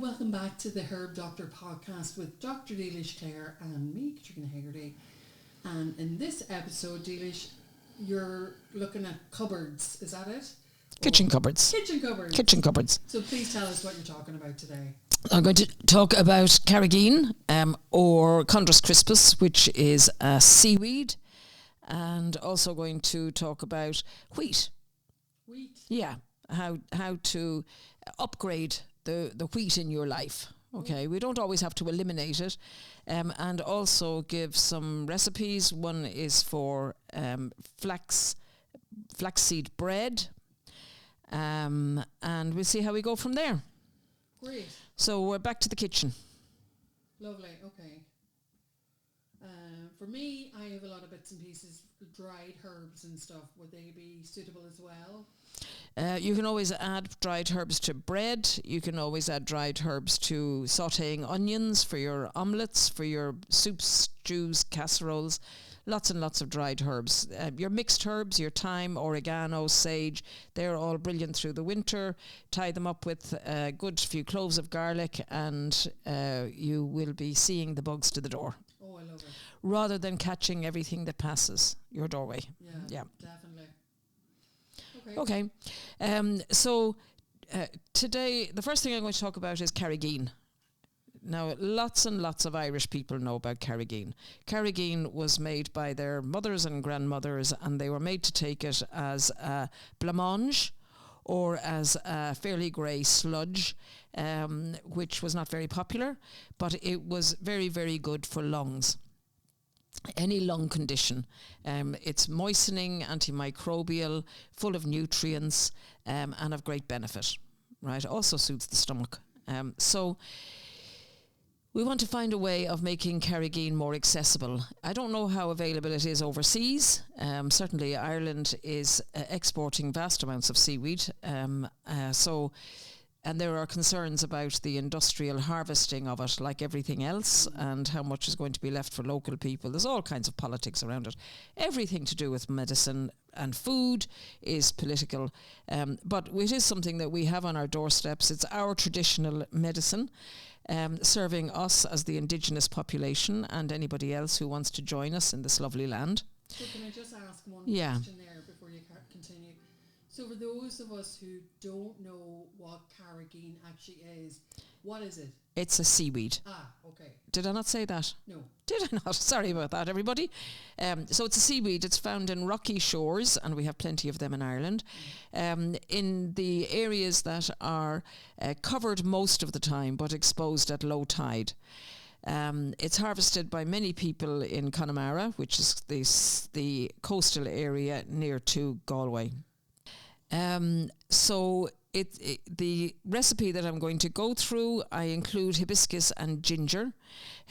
welcome back to the Herb Doctor podcast with Dr. Dealish Clare and me, Katrina Haggerty. And in this episode, Dealish, you're looking at cupboards, is that it? Kitchen cupboards. Kitchen cupboards. Kitchen cupboards. So please tell us what you're talking about today. I'm going to talk about carrageen or Chondrus crispus, which is a seaweed, and also going to talk about wheat. Wheat? Yeah, how to upgrade the wheat in your life. Okay, we don't always have to eliminate it, and also give some recipes. One is for flaxseed bread, and we'll see how we go from there. Great. So we're back to the kitchen. Lovely, okay. For me, I have a lot of bits and pieces, dried herbs and stuff. Would they be suitable as well? You can always add dried herbs to bread. You can always add dried herbs to sautéing onions for your omelettes, for your soups, stews, casseroles. Lots and lots of dried herbs. Your mixed herbs, your thyme, oregano, sage, they're all brilliant through the winter. Tie them up with a good few cloves of garlic and you will be seeing the bugs to the door. Oh, I love it. Rather than catching everything that passes your doorway. Yeah. Definitely. Okay. So today, the first thing I'm going to talk about is carrageen. Now, lots and lots of Irish people know about carrageen. Carrageen was made by their mothers and grandmothers, and they were made to take it as a blancmange or as a fairly grey sludge, which was not very popular, but it was very, very good for lungs. Any lung condition. It's moistening, antimicrobial, full of nutrients, and of great benefit. Right? Also soothes the stomach. So we want to find a way of making carrageen more accessible. I don't know how available it is overseas. Certainly Ireland is exporting vast amounts of seaweed. And there are concerns about the industrial harvesting of it, like everything else, and how much is going to be left for local people. There's all kinds of politics around it. Everything to do with medicine and food is political, but it is something that we have on our doorsteps. It's our traditional medicine, serving us as the indigenous population and anybody else who wants to join us in this lovely land. So can I just ask one question there before you continue? So for those of us who don't know what carrageen actually is, what is it? It's a seaweed. Ah, okay. Did I not say that? No. Did I not? Sorry about that, everybody. So it's a seaweed. It's found in rocky shores, and we have plenty of them in Ireland. In the areas that are covered most of the time, but exposed at low tide. It's harvested by many people in Connemara, which is the coastal area near to Galway. So the recipe that I'm going to go through, I include hibiscus and ginger.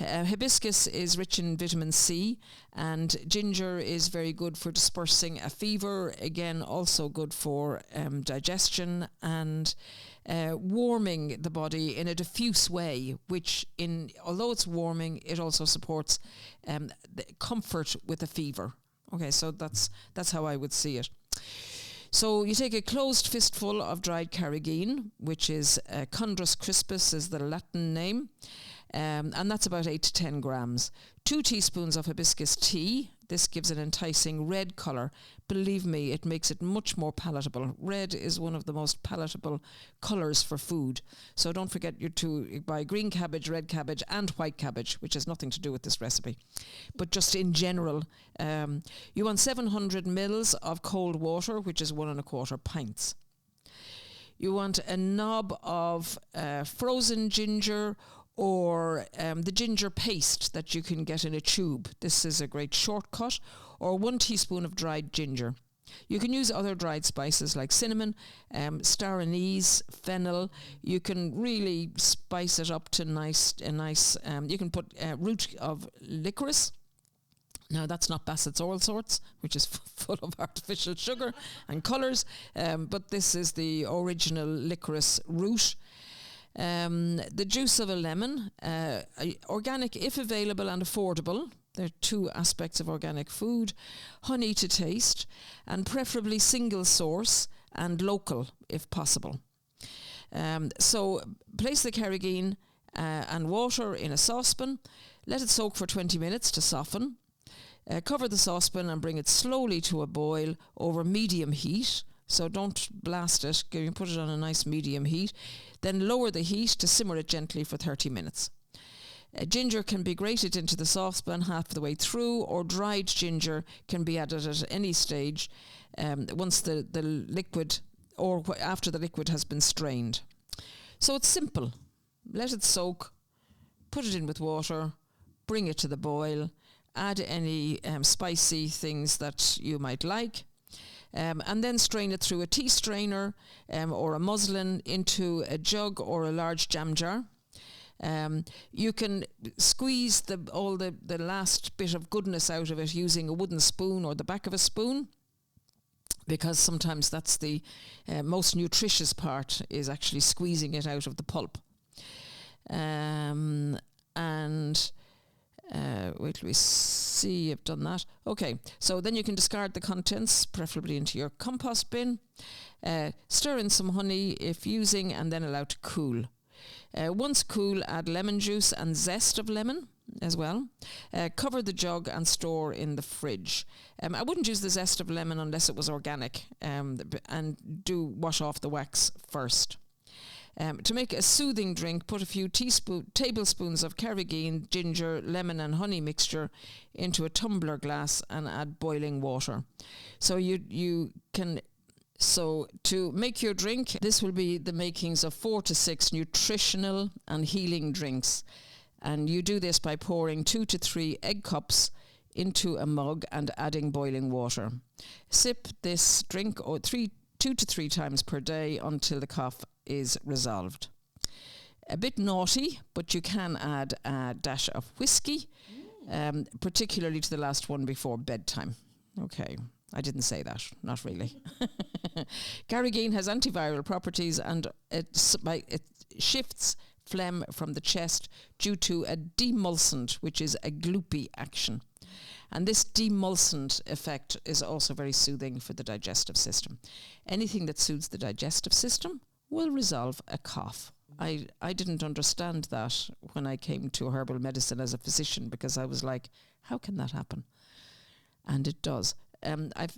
Hibiscus is rich in vitamin C, and ginger is very good for dispersing a fever. Again, also good for digestion and warming the body in a diffuse way, which although it's warming, it also supports the comfort with a fever. Okay, so that's how I would see it. So you take a closed fistful of dried carrageen, which is Chondrus crispus is the Latin name, and that's about 8 to 10 grams. 2 teaspoons of hibiscus tea. This gives an enticing red colour. Believe me, it makes it much more palatable. Red is one of the most palatable colours for food. So don't forget to buy green cabbage, red cabbage and white cabbage, which has nothing to do with this recipe. But just in general, you want 700 mils of cold water, which is 1 1/4 pints. You want a knob of frozen ginger or the ginger paste that you can get in a tube. This is a great shortcut. Or 1 teaspoon of dried ginger. You can use other dried spices like cinnamon, star anise, fennel. You can really spice it up to nice. You can put root of licorice. Now that's not Bassett's All Sorts, which is full of artificial sugar and colours, but this is the original licorice root. The juice of a lemon, organic if available and affordable. There are 2 aspects of organic food. Honey to taste, and preferably single source and local if possible. So place the carrageen and water in a saucepan. Let it soak for 20 minutes to soften. Cover the saucepan and bring it slowly to a boil over medium heat. So don't blast it, put it on a nice medium heat. Then lower the heat to simmer it gently for 30 minutes. Ginger can be grated into the saucepan half the way through, or dried ginger can be added at any stage once the liquid or after the liquid has been strained. So it's simple. Let it soak, put it in with water, bring it to the boil, add any spicy things that you might like, and then strain it through a tea strainer or a muslin into a jug or a large jam jar. You can squeeze all the last bit of goodness out of it using a wooden spoon or the back of a spoon, because sometimes that's the most nutritious part, is actually squeezing it out of the pulp. Wait till we see you've done that. Okay, so then you can discard the contents, preferably into your compost bin. Stir in some honey if using, and then allow to cool. Once cool, add lemon juice and zest of lemon as well. Cover the jug and store in the fridge. I wouldn't use the zest of lemon unless it was organic, and do wash off the wax first. To make a soothing drink, put a few tablespoons of carrageen, ginger, lemon and honey mixture into a tumbler glass and add boiling water. So So to make your drink, this will be the makings of 4 to 6 nutritional and healing drinks. And you do this by pouring 2 to 3 egg cups into a mug and adding boiling water. Sip this drink 2 to 3 times per day until the cough is resolved. A bit naughty, but you can add a dash of whiskey, particularly to the last one before bedtime. Okay, I didn't say that, not really. Carrageen has antiviral properties, and it shifts phlegm from the chest due to a demulcent, which is a gloopy action. And this demulcent effect is also very soothing for the digestive system. Anything that soothes the digestive system will resolve a cough. I didn't understand that when I came to herbal medicine as a physician, because I was like, how can that happen? And it does.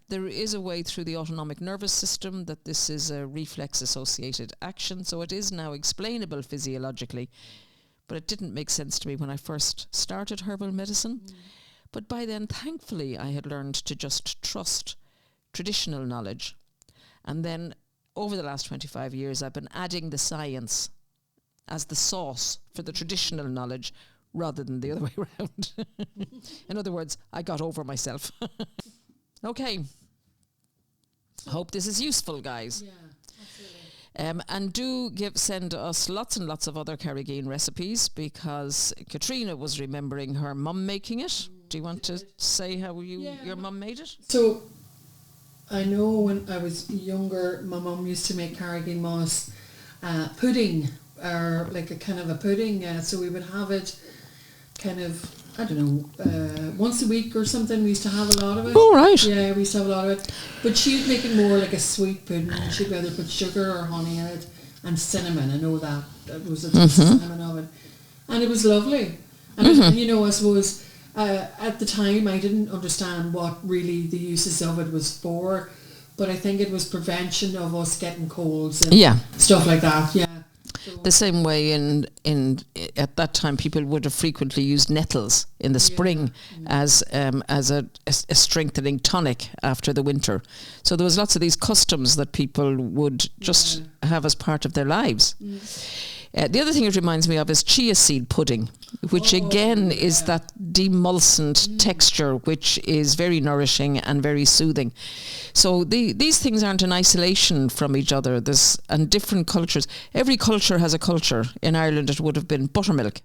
There is a way through the autonomic nervous system that this is a reflex-associated action, so it is now explainable physiologically, but it didn't make sense to me when I first started herbal medicine. But by then, thankfully, I had learned to just trust traditional knowledge. And then over the last 25 years, I've been adding the science as the sauce for the traditional knowledge rather than the other way around. In other words, I got over myself. Okay. Hope this is useful, guys. Yeah, absolutely. And do send us lots and lots of other carrageen recipes, because Katrina was remembering her mum making it. Do you want to say how your mum made it? So, I know when I was younger, my mum used to make carrageen moss pudding, or like a kind of a pudding. So we would have it kind of, I don't know, once a week or something. We used to have a lot of it. Oh, right. Yeah, we used to have a lot of it. But she'd make it more like a sweet pudding. She'd either put sugar or honey in it and cinnamon. I know that was a cinnamon of it. And it was lovely. And, and you know, I suppose at the time I didn't understand what really the uses of it was for. But I think it was prevention of us getting colds and stuff like that. Yeah. The same way at that time people would have frequently used nettles in the spring as a strengthening tonic after the winter. So there was lots of these customs that people would just have as part of their lives. The other thing it reminds me of is chia seed pudding, which again is that demulcent texture, which is very nourishing and very soothing. So these things aren't in isolation from each other. And different cultures. Every culture has a culture. In Ireland it would have been buttermilk,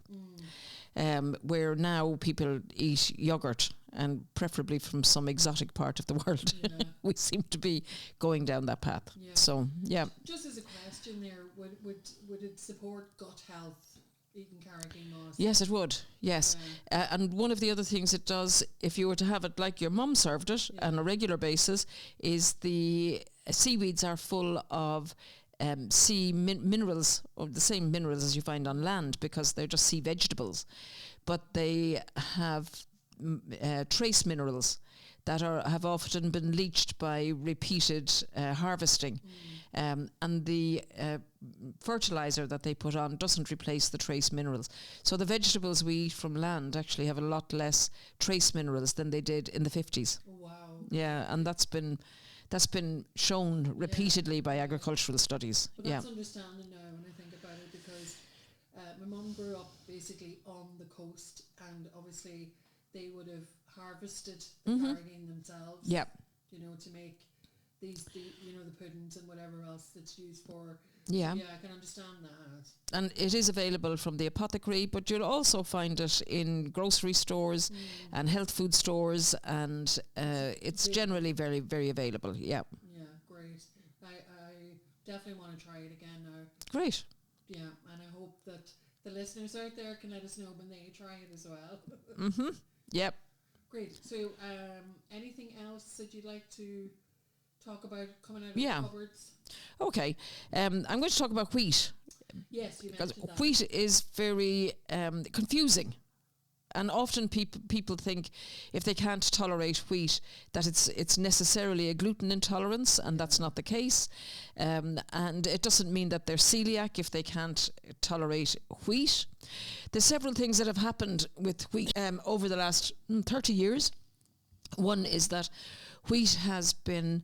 where now people eat yoghurt, and preferably from some exotic part of the world. We seem to be going down that path. Yeah. So, yeah. Just as a question there, would it support gut health, eating carrageen moss? Yes, it would. Yes. Yeah. And one of the other things it does, if you were to have it like your mum served it on a regular basis, is the seaweeds are full of minerals, or the same minerals as you find on land, because they're just sea vegetables, but they have trace minerals that have often been leached by repeated harvesting. And the fertilizer that they put on doesn't replace the trace minerals. So the vegetables we eat from land actually have a lot less trace minerals than they did in the 50s. Wow. Yeah, and that's been shown repeatedly by agricultural studies. But that's understanding now when I think about it, because my mum grew up basically on the coast, and obviously they would have harvested the carrageen themselves. Yep. You know, to make the puddings and whatever else that's used for. Yeah. So yeah, I can understand that. And it is available from the apothecary, but you'll also find it in grocery stores and health food stores, and it's generally very, very available. Yeah. Yeah, great. I definitely want to try it again now. Great. Yeah, and I hope that the listeners out there can let us know when they try it as well. Yep. Great. So, anything else that you'd like to talk about coming out of the cupboards? Okay. I'm going to talk about wheat. Yes, you Because mentioned that. wheat is very confusing. And often people think if they can't tolerate wheat that it's necessarily a gluten intolerance, and that's not the case. And it doesn't mean that they're celiac if they can't tolerate wheat. There's several things that have happened with wheat over the last 30 years. One is that wheat has been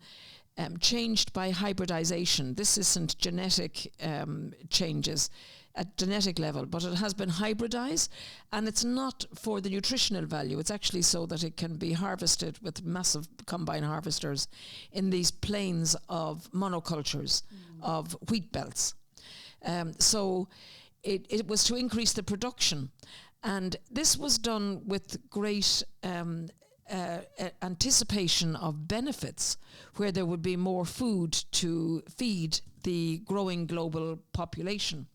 changed by hybridization. This isn't genetic changes at genetic level, but it has been hybridized, and it's not for the nutritional value. It's actually so that it can be harvested with massive combine harvesters in these plains of monocultures of wheat belts. So it was to increase the production, and this was done with great anticipation of benefits, where there would be more food to feed the growing global population.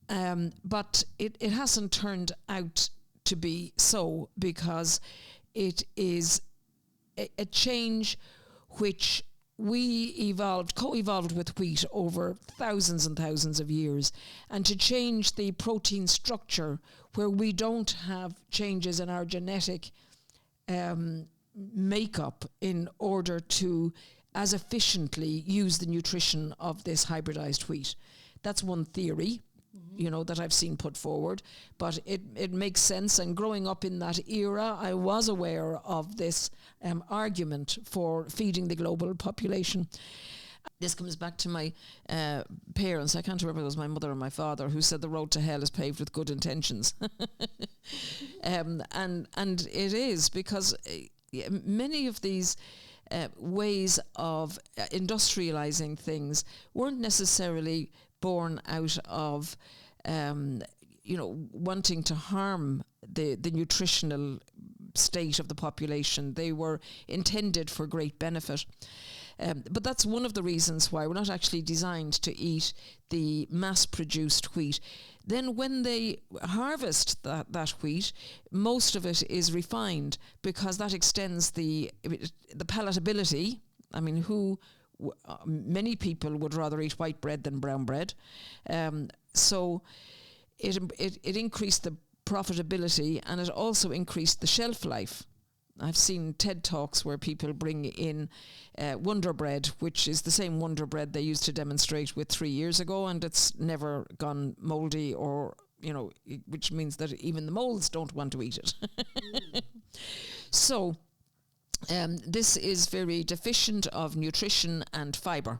But it hasn't turned out to be so, because it is a change which we co-evolved with wheat over thousands and thousands of years, and to change the protein structure where we don't have changes in our genetic makeup in order to as efficiently use the nutrition of this hybridized wheat. That's one theory, that I've seen put forward, but it makes sense. And growing up in that era, I was aware of this argument for feeding the global population. This comes back to my parents. I can't remember if it was my mother or my father who said the road to hell is paved with good intentions. And it is, because many of these ways of industrializing things weren't necessarily born out of wanting to harm the nutritional state of the population. They were intended for great benefit. But that's one of the reasons why we're not actually designed to eat the mass-produced wheat. Then when they harvest that wheat, most of it is refined, because that extends the palatability. I mean, many people would rather eat white bread than brown bread. So it increased the profitability, and it also increased the shelf life. I've seen TED Talks where people bring in Wonder Bread, which is the same Wonder Bread they used to demonstrate with 3 years ago, and it's never gone mouldy, or which means that even the moles don't want to eat it. So this is very deficient of nutrition and fibre.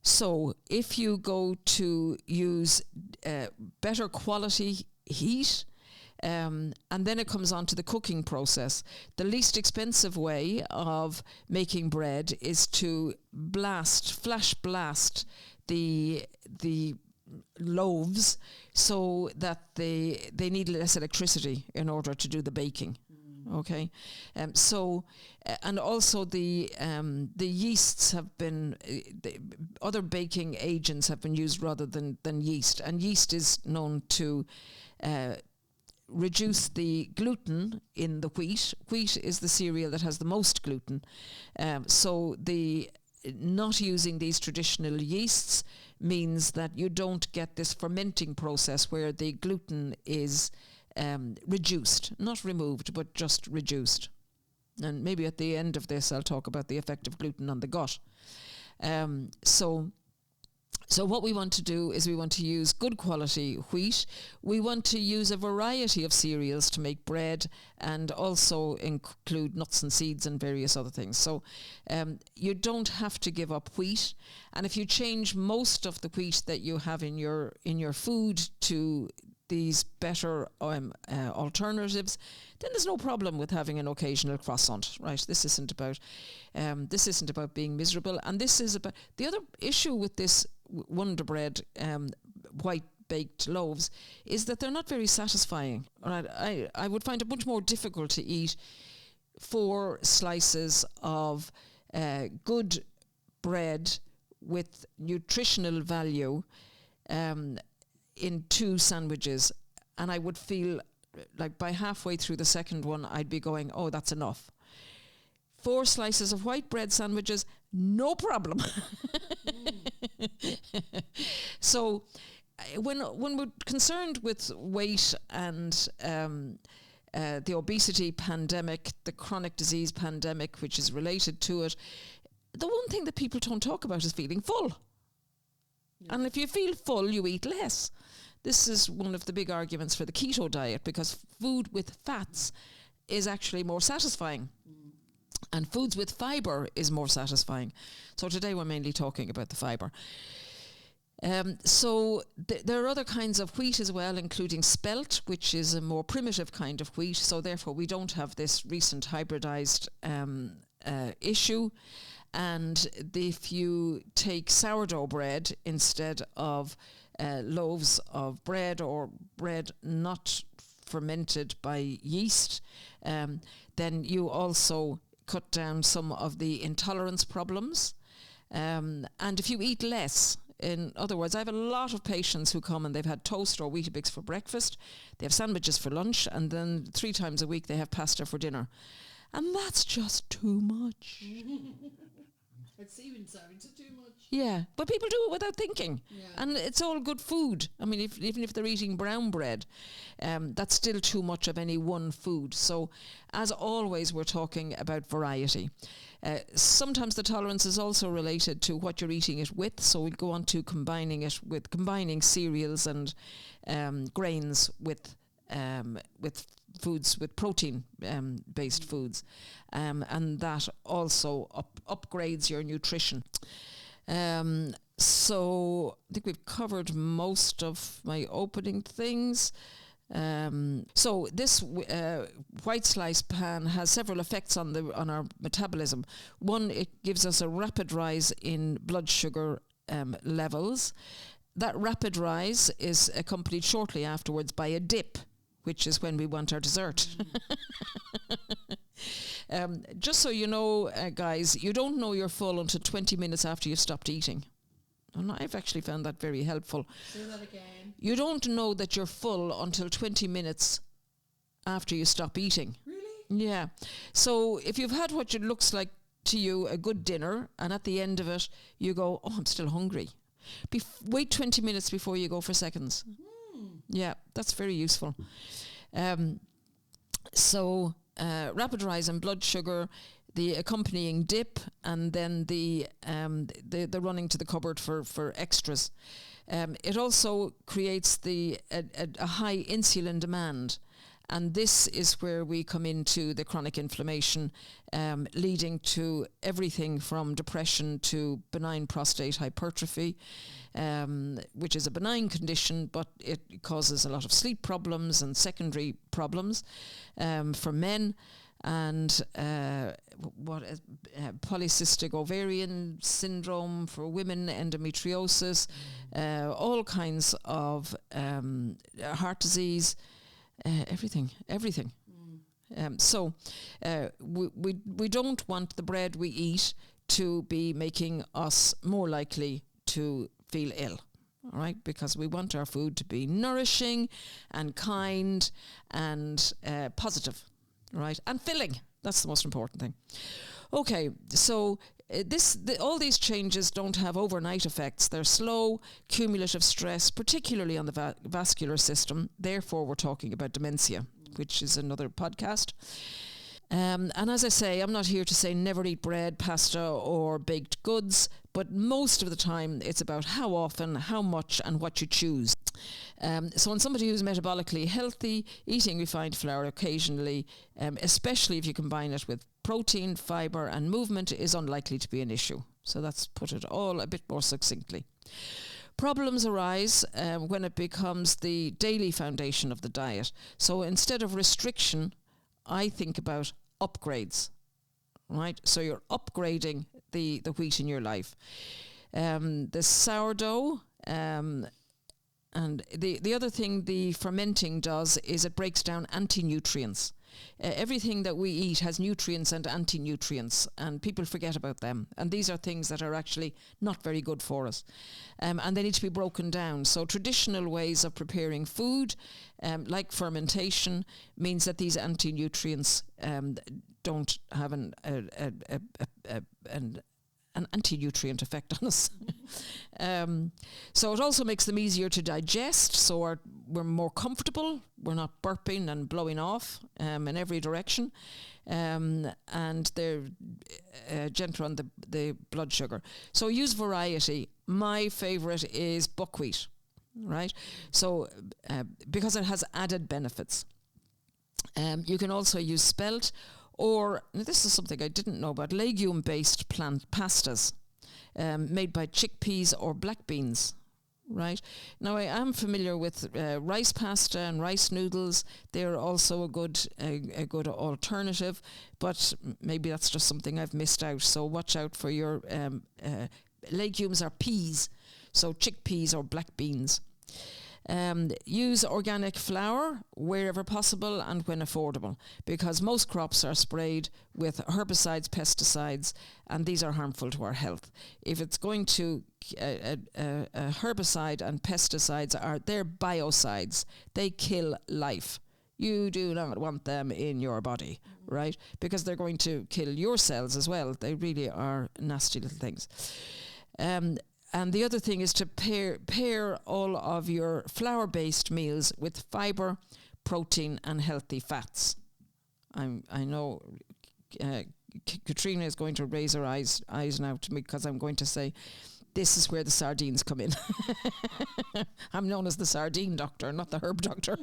So if you go to use better quality heat, and then it comes on to the cooking process. The least expensive way of making bread is to flash blast the loaves, so that they need less electricity in order to do the baking. Okay, and also the yeasts have been other baking agents have been used rather than yeast, and yeast is known to reduce the gluten in the wheat. Wheat is the cereal that has the most gluten, so the not using these traditional yeasts means that you don't get this fermenting process where the gluten is reduced, not removed, but just reduced. And maybe at the end of this, I'll talk about the effect of gluten on the gut. So what we want to do is we want to use good quality wheat. We want to use a variety of cereals to make bread, and also include nuts and seeds and various other things. So you don't have to give up wheat. And if you change most of the wheat that you have in your food to these better alternatives, then there's no problem with having an occasional croissant, right? This isn't about being miserable, and this is about the other issue with this Wonder Bread white baked loaves is that they're not very satisfying. Right? I would find it much more difficult to eat 4 slices of good bread with nutritional value in 2 sandwiches, and I would feel like by halfway through the second one I'd be going, oh, that's enough. 4 slices of white bread sandwiches, no problem. So when we're concerned with weight and the obesity pandemic, the chronic disease pandemic which is related to it, the one thing that people don't talk about is feeling full. Yeah. And if you feel full, you eat less. This is one of the big arguments for the keto diet, because food with fats is actually more satisfying. And foods with fibre is more satisfying. So today we're mainly talking about the fibre. So there are other kinds of wheat as well, including spelt, which is a more primitive kind of wheat. So therefore we don't have this recent hybridized issue. And if you take sourdough bread instead of loaves of bread, or bread not fermented by yeast, then you also cut down some of the intolerance problems. And if you eat less, in other words, I have a lot of patients who come and they've had toast or Weetabix for breakfast, they have sandwiches for lunch, and then 3 times a week they have pasta for dinner. And that's just too much. It's even sounds too much. Yeah, but people do it without thinking. Yeah. And it's all good food. I mean, even if they're eating brown bread, that's still too much of any one food. So, as always, we're talking about variety. Sometimes the tolerance is also related to what you're eating it with. So we'll go on to combining cereals and grains with foods, with protein based foods, and that also upgrades your nutrition. So I think we've covered most of my opening things. So this white slice pan has several effects on our metabolism. One, it gives us a rapid rise in blood sugar levels. That rapid rise is accompanied shortly afterwards by a dip, which is when we want our dessert. Just so you know, guys, you don't know you're full until 20 minutes after you've stopped eating. And I've actually found that very helpful. Say that again. You don't know that you're full until 20 minutes after you stop eating. Really? Yeah. So if you've had what it looks like to you a good dinner, and at the end of it you go, oh, I'm still hungry. Wait 20 minutes before you go for seconds. Yeah, that's very useful. So rapid rise in blood sugar, the accompanying dip, and then the running to the cupboard for extras. It also creates a high insulin demand. And this is where we come into the chronic inflammation, leading to everything from depression to benign prostate hypertrophy, which is a benign condition, but it causes a lot of sleep problems and secondary problems for men, and polycystic ovarian syndrome for women, endometriosis, all kinds of heart disease. Everything. So we don't want the bread we eat to be making us more likely to feel ill, all right? Because we want our food to be nourishing and kind and positive, right? And filling. That's the most important thing. Okay, so all these changes don't have overnight effects. They're slow, cumulative stress, particularly on the vascular system. Therefore, we're talking about dementia, which is another podcast. And as I say, I'm not here to say never eat bread, pasta or baked goods, but most of the time it's about how often, how much and what you choose. So in somebody who's metabolically healthy, eating refined flour occasionally, especially if you combine it with protein, fibre and movement, is unlikely to be an issue. So that's put it all a bit more succinctly. Problems arise when it becomes the daily foundation of the diet. So instead of restriction, I think about upgrades, right? So you're upgrading the wheat in your life. The sourdough, and the other thing the fermenting does is it breaks down anti-nutrients. Everything that we eat has nutrients and anti-nutrients, and people forget about them. And these are things that are actually not very good for us. And they need to be broken down. So traditional ways of preparing food, like fermentation, means that these anti-nutrients don't have an anti-nutrient effect on us. So it also makes them easier to digest, so we're more comfortable, we're not burping and blowing off in every direction, and they're gentler on the blood sugar. So use variety. My favourite is buckwheat, right? So because it has added benefits. You can also use spelt, or this is something I didn't know about, legume-based plant pastas made by chickpeas or black beans, right? Now, I am familiar with rice pasta and rice noodles. They're also a good alternative, but maybe that's just something I've missed out. So watch out for your legumes are peas, so chickpeas or black beans. Use organic flour wherever possible and when affordable, because most crops are sprayed with herbicides, pesticides, and these are harmful to our health. If it's going to herbicide and pesticides they're biocides. They kill life. You do not want them in your body, right? Because they're going to kill your cells as well. They really are nasty little things. And the other thing is to pair all of your flour-based meals with fibre, protein and healthy fats. I know Katrina is going to raise her eyes now to me, because I'm going to say, this is where the sardines come in. I'm known as the sardine doctor, not the herb doctor.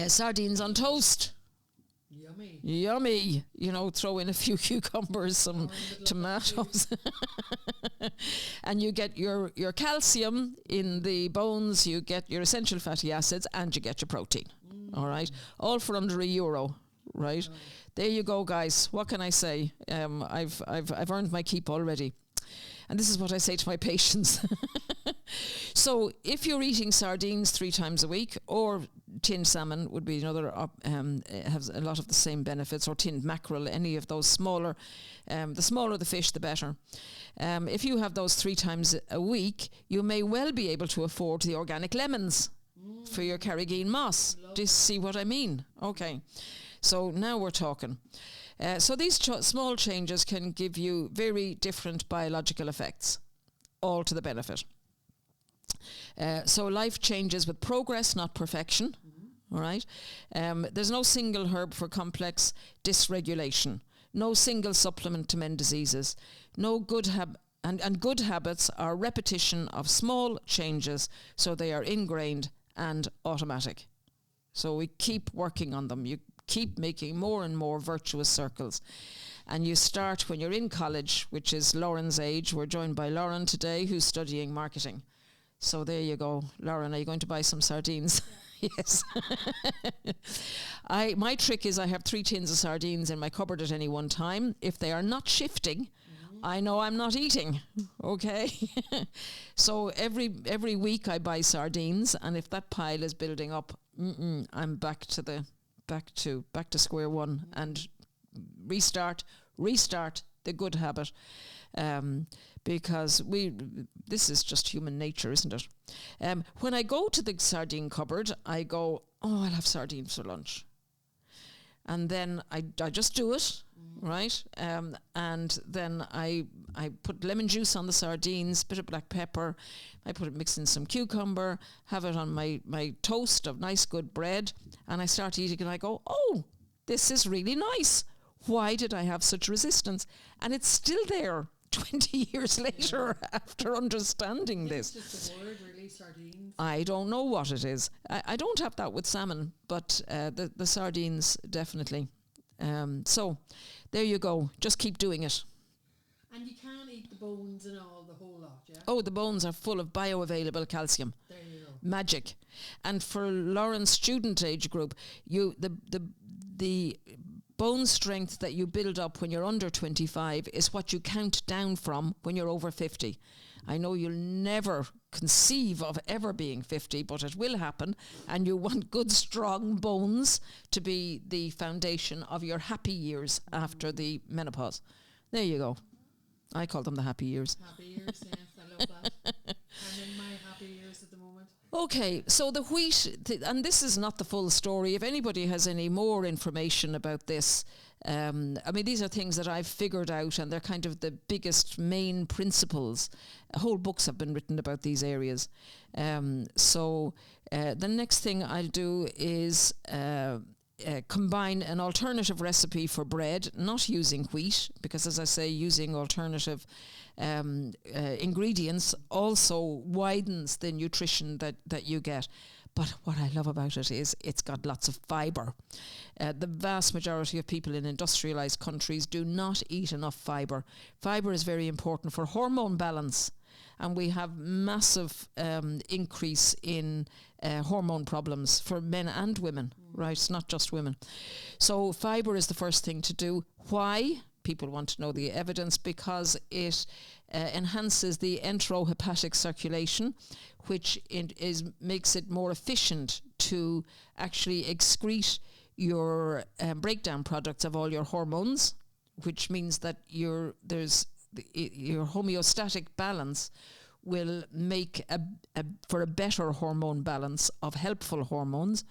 Sardines on toast. Yummy. Throw in a few cucumbers, some tomatoes. And you get your calcium in the bones, you get your essential fatty acids, and you get your protein. All right? All for under €1, right? There you go, guys. What can I say? I've earned my keep already. And this is what I say to my patients. So if you're eating sardines 3 times a week, or tinned salmon would be another, has a lot of the same benefits, or tinned mackerel, any of those smaller, the smaller the fish, the better. If you have those 3 times a week, you may well be able to afford the organic lemons for your carrageen moss. Do you see what I mean? Okay. So now we're talking. So these small changes can give you very different biological effects, all to the benefit. So life changes with progress, not perfection. All right. There's no single herb for complex dysregulation. No single supplement to mend diseases. No good and good habits are repetition of small changes, so they are ingrained and automatic. So we keep working on them. You keep making more and more virtuous circles. And you start when you're in college, which is Lauren's age. We're joined by Lauren today, who's studying marketing. So there you go. Lauren, are you going to buy some sardines? Yes. My trick is I have 3 tins of sardines in my cupboard at any one time. If they are not shifting, I know I'm not eating. Okay. So every week I buy sardines, and if that pile is building up, I'm back to square one and restart the good habit. Because this is just human nature, isn't it? When I go to the sardine cupboard, I go, I'll have sardines for lunch. and then I just do it, right? And then I put lemon juice on the sardines, bit of black pepper. I mix in some cucumber, have it on my toast of nice good bread, and I start eating and I go, oh, this is really nice. Why did I have such resistance? And it's still there 20 years later after understanding this. It's just a word, really, sardines. I don't know what it is. I don't have that with salmon, but the sardines definitely. So there you go. Just keep doing it. And you can eat the bones and all, the whole lot, yeah? Oh, the bones are full of bioavailable calcium. There you go. Magic. And for Lauren's student age group, the bone strength that you build up when you're under 25 is what you count down from when you're over 50. I know you'll never conceive of ever being 50, but it will happen, and you want good strong bones to be the foundation of your happy years after the menopause. There you go. I call them the happy years. Happy years, yes, I love that. I'm in my happy years at the moment. Okay, so the wheat, and this is not the full story. If anybody has any more information about this, I mean, these are things that I've figured out, and they're kind of the biggest main principles. Whole books have been written about these areas. So the next thing I'll do is combine an alternative recipe for bread, not using wheat, because as I say, using alternative ingredients also widens the nutrition that you get. But what I love about it is it's got lots of fibre. The vast majority of people in industrialised countries do not eat enough fibre. Fibre is very important for hormone balance. And we have massive increase in hormone problems for men and women, right? It's not just women. So fibre is the first thing to do. Why? People want to know the evidence, because it enhances the enterohepatic circulation, which makes it more efficient to actually excrete your breakdown products of all your hormones, which means that your homeostatic balance will make for a better hormone balance of helpful hormones.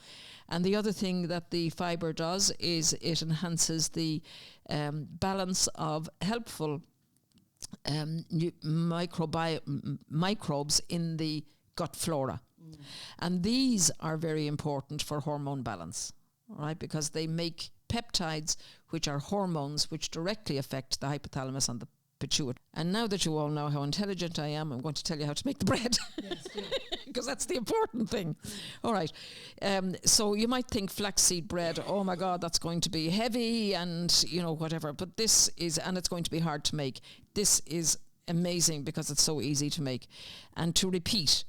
And the other thing that the fibre does is it enhances the balance of helpful microbes in the gut flora. And these are very important for hormone balance, right? Because they make peptides, which are hormones, which directly affect the hypothalamus and the pituitary. And now that you all know how intelligent I am, I'm going to tell you how to make the bread. Yes, because that's the important thing. All right. So you might think flaxseed bread, oh my God, that's going to be heavy and, whatever. But this is, and it's going to be hard to make. This is amazing because it's so easy to make and to repeat.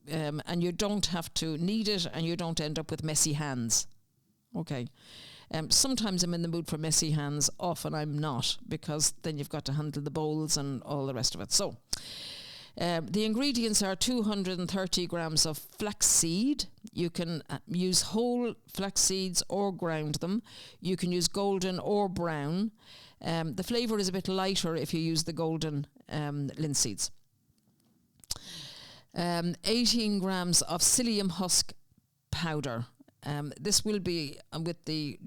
And you don't have to knead it, and you don't end up with messy hands. Okay. Sometimes I'm in the mood for messy hands. Often I'm not, because then you've got to handle the bowls and all the rest of it. So the ingredients are 230 grams of flaxseed. You can use whole flax seeds or ground them. You can use golden or brown. The flavour is a bit lighter if you use the golden linseeds. 18 grams of psyllium husk powder. This will be with the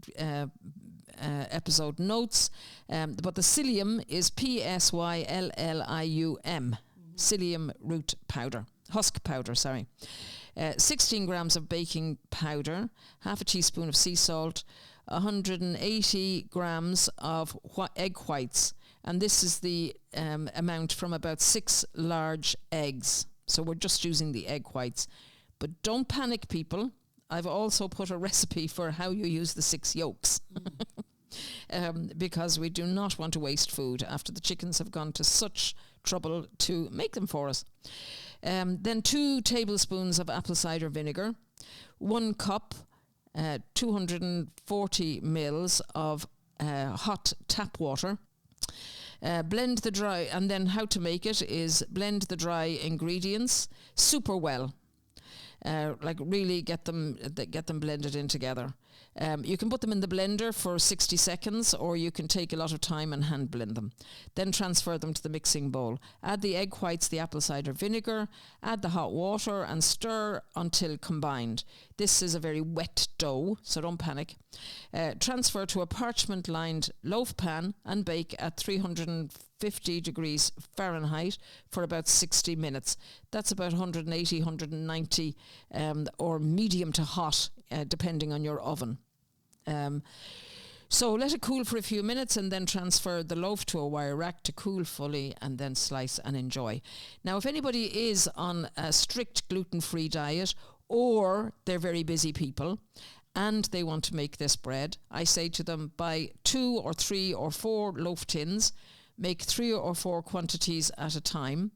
episode notes, but the psyllium is Psyllium, psyllium root powder, husk powder, sorry. 16 grams of baking powder, half a teaspoon of sea salt, 180 grams of egg whites, and this is the amount from about 6 large eggs. So we're just using the egg whites. But don't panic, people. I've also put a recipe for how you use the 6 yolks. Because we do not want to waste food after the chickens have gone to such trouble to make them for us. Then 2 tablespoons of apple cider vinegar, 1 cup, 240 mils of hot tap water. Blend the dry, and then how to make it is blend the dry ingredients super well. Really get them blended in together. You can put them in the blender for 60 seconds, or you can take a lot of time and hand blend them. Then transfer them to the mixing bowl. Add the egg whites, the apple cider vinegar, add the hot water and stir until combined. This is a very wet dough, so don't panic. Transfer to a parchment-lined loaf pan and bake at 350 degrees Fahrenheit for about 60 minutes. That's about 180, 190 or medium to hot, depending on your oven. So let it cool for a few minutes and then transfer the loaf to a wire rack to cool fully and then slice and enjoy. Now, if anybody is on a strict gluten-free diet or they're very busy people and they want to make this bread, I say to them, buy 2 or 3 or 4 loaf tins, make 3 or 4 quantities at a time,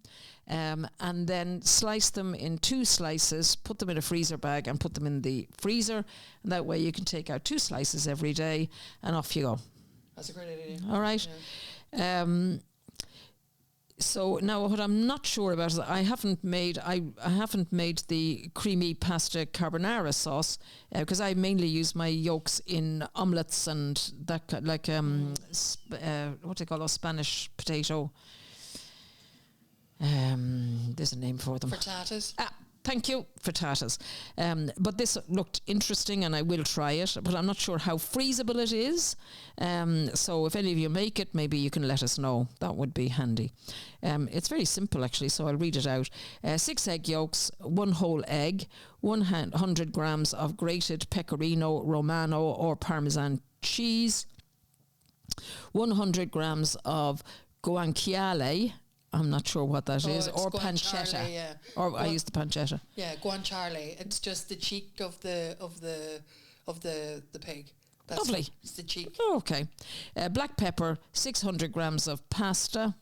and then slice them in 2 slices, put them in a freezer bag and put them in the freezer. And that way you can take out 2 slices every day and off you go. That's a great idea. All right. Yeah. So now what I'm not sure about is I haven't made the creamy pasta carbonara sauce because I mainly use my yolks in omelets and that what do they call those Spanish potato? There's a name for them. Frittatas. Thank you, frittatas. But this looked interesting and I will try it, but I'm not sure how freezable it is. So if any of you make it, maybe you can let us know. That would be handy. It's very simple actually, so I'll read it out. 6 egg yolks, 1 whole egg, 100 grams of grated pecorino romano or Parmesan cheese, 100 grams of guanciale, I'm not sure what that is, or pancetta. Yeah. Or I use the pancetta. Yeah, guanciale. It's just the cheek of the pig. That's Lovely. It's the cheek. Okay. Black pepper, 600 grams of pasta.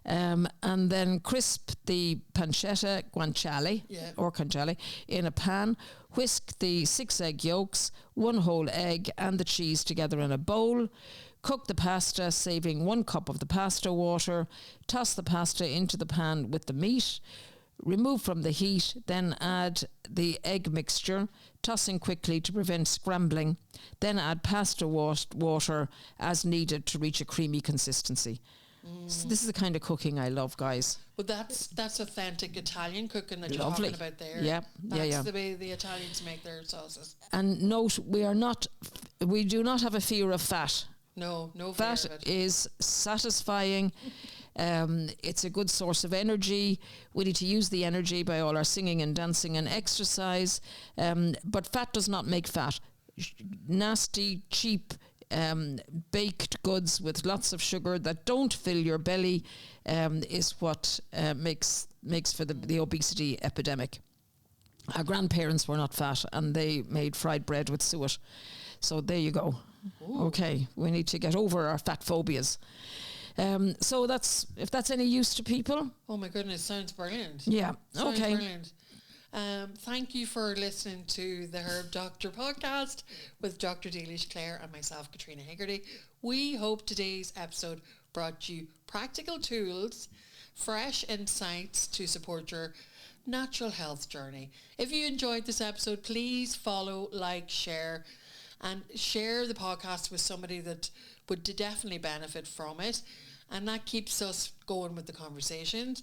And then crisp the pancetta, guanciale, or guanciale, in a pan. Whisk the 6 egg yolks, 1 whole egg and the cheese together in a bowl. Cook the pasta, saving 1 cup of the pasta water. Toss the pasta into the pan with the meat. Remove from the heat, then add the egg mixture, tossing quickly to prevent scrambling. Then add pasta water as needed to reach a creamy consistency. So this is the kind of cooking I love, guys. Well, that's authentic Italian cooking that you're Lovely. talking about there. Yeah, that's the way the Italians make their sauces. And note, we do not have a fear of fat. No fear Fat of it. is satisfying. It's a good source of energy. We need to use the energy by all our singing and dancing and exercise. But fat does not make fat. Nasty, cheap, baked goods with lots of sugar that don't fill your belly is what makes for the obesity epidemic. Our grandparents were not fat and they made fried bread with suet. So there you go. Ooh. Okay, we need to get over our fat phobias. So if that's any use to people. Oh my goodness, sounds brilliant. Yeah, sounds okay. Brilliant. Thank you for listening to the Herb Doctor podcast with Dr. Dealish Clare and myself, Katrina Hegarty. We hope today's episode brought you practical tools, fresh insights to support your natural health journey. If you enjoyed this episode, please follow, like, share, and share the podcast with somebody that would definitely benefit from it. And that keeps us going with the conversations.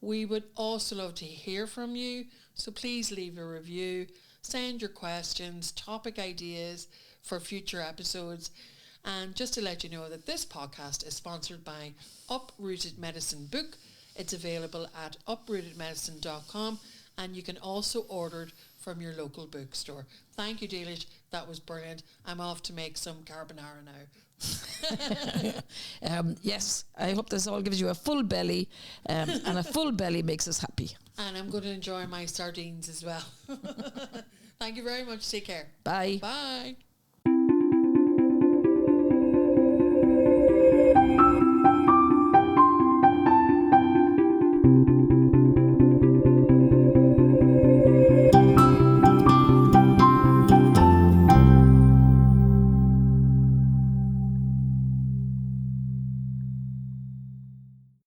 We would also love to hear from you. So please leave a review, send your questions, topic ideas for future episodes. And just to let you know that this podcast is sponsored by Uprooted Medicine Book. It's available at uprootedmedicine.com and you can also order it from your local bookstore. Thank you, Dealish. That was brilliant. I'm off to make some carbonara now. Yes, I hope this all gives you a full belly, and a full belly makes us happy. And I'm going to enjoy my sardines as well. Thank you very much. Take care. Bye. Bye.